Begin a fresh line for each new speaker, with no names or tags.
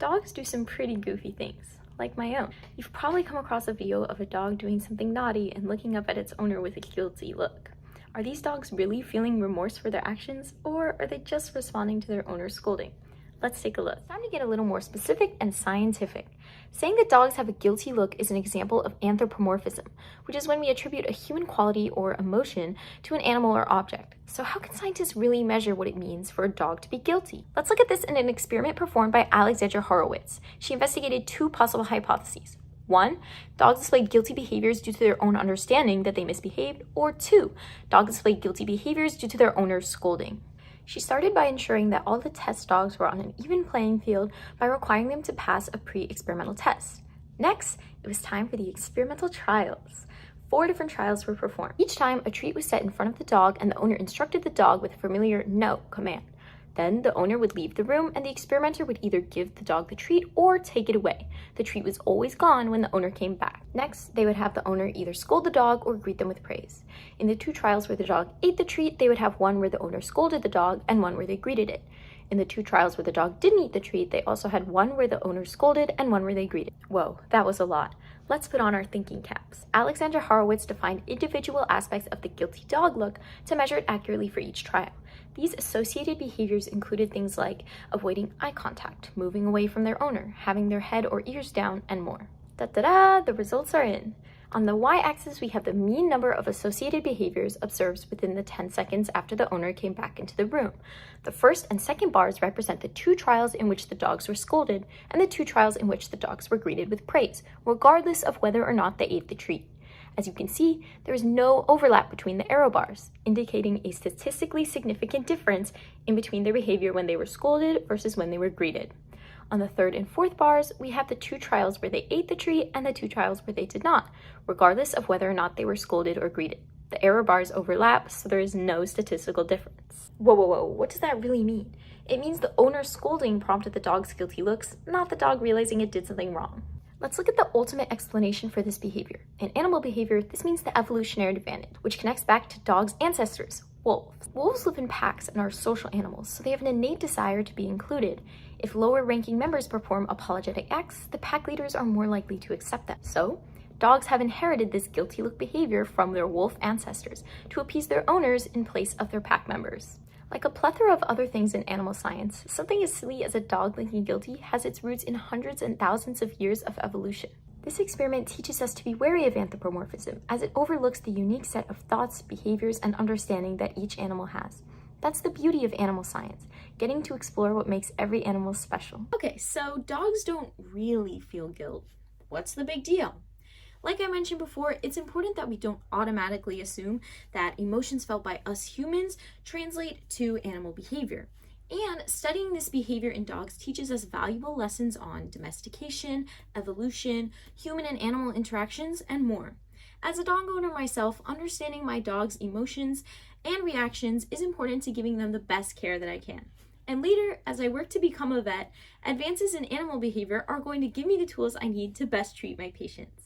Dogs do some pretty goofy things, like my own. You've probably come across a video of a dog doing something naughty and looking up at its owner with a guilty look. Are these dogs really feeling remorse for their actions, or are they just responding to their owner's scolding? Let's take a look. It's time to get a little more specific and scientific. Saying that dogs have a guilty look is an example of anthropomorphism, which is when we attribute a human quality or emotion to an animal or object. So how can scientists really measure what it means for a dog to be guilty? Let's look at this in an experiment performed by Alexandra Horowitz. She investigated two possible hypotheses. 1. Dogs displayed guilty behaviors due to their own understanding that they misbehaved, or 2. Dogs displayed guilty behaviors due to their owner's scolding. She started by ensuring that all the test dogs were on an even playing field by requiring them to pass a pre-experimental test. Next, it was time for the experimental trials. 4 different trials were performed. Each time, a treat was set in front of the dog and the owner instructed the dog with a familiar no command. Then the owner would leave the room and the experimenter would either give the dog the treat or take it away. The treat was always gone when the owner came back. Next, they would have the owner either scold the dog or greet them with praise. In the 2 trials where the dog ate the treat, they would have one where the owner scolded the dog and one where they greeted it. In the 2 trials where the dog didn't eat the treat, they also had one where the owner scolded and one where they greeted. Whoa, that was a lot. Let's put on our thinking caps. Alexandra Horowitz defined individual aspects of the guilty dog look to measure it accurately for each trial. These associated behaviors included things like avoiding eye contact, moving away from their owner, having their head or ears down, and more. Da-da-da, the results are in. On the y-axis, we have the mean number of associated behaviors observed within the 10 seconds after the owner came back into the room. The first and second bars represent the 2 trials in which the dogs were scolded and the 2 trials in which the dogs were greeted with praise, regardless of whether or not they ate the treat. As you can see, there is no overlap between the arrow bars, indicating a statistically significant difference in between their behavior when they were scolded versus when they were greeted. On the 3rd and 4th bars, we have the 2 trials where they ate the treat and the 2 trials where they did not, regardless of whether or not they were scolded or greeted. The error bars overlap, so there is no statistical difference. Whoa, what does that really mean? It means the owner's scolding prompted the dog's guilty looks, not the dog realizing it did something wrong. Let's look at the ultimate explanation for this behavior. In animal behavior, this means the evolutionary advantage, which connects back to dogs' ancestors, wolves. Wolves live in packs and are social animals, so they have an innate desire to be included. If lower-ranking members perform apologetic acts, the pack leaders are more likely to accept them. So, dogs have inherited this guilty look behavior from their wolf ancestors to appease their owners in place of their pack members. Like a plethora of other things in animal science, something as silly as a dog looking guilty has its roots in hundreds and thousands of years of evolution. This experiment teaches us to be wary of anthropomorphism, as it overlooks the unique set of thoughts, behaviors, and understanding that each animal has. That's the beauty of animal science, getting to explore what makes every animal special.
Okay, so dogs don't really feel guilt. What's the big deal? Like I mentioned before, it's important that we don't automatically assume that emotions felt by us humans translate to animal behavior. And studying this behavior in dogs teaches us valuable lessons on domestication, evolution, human and animal interactions, and more. As a dog owner myself, understanding my dog's emotions and reactions is important to giving them the best care that I can. And later, as I work to become a vet, advances in animal behavior are going to give me the tools I need to best treat my patients.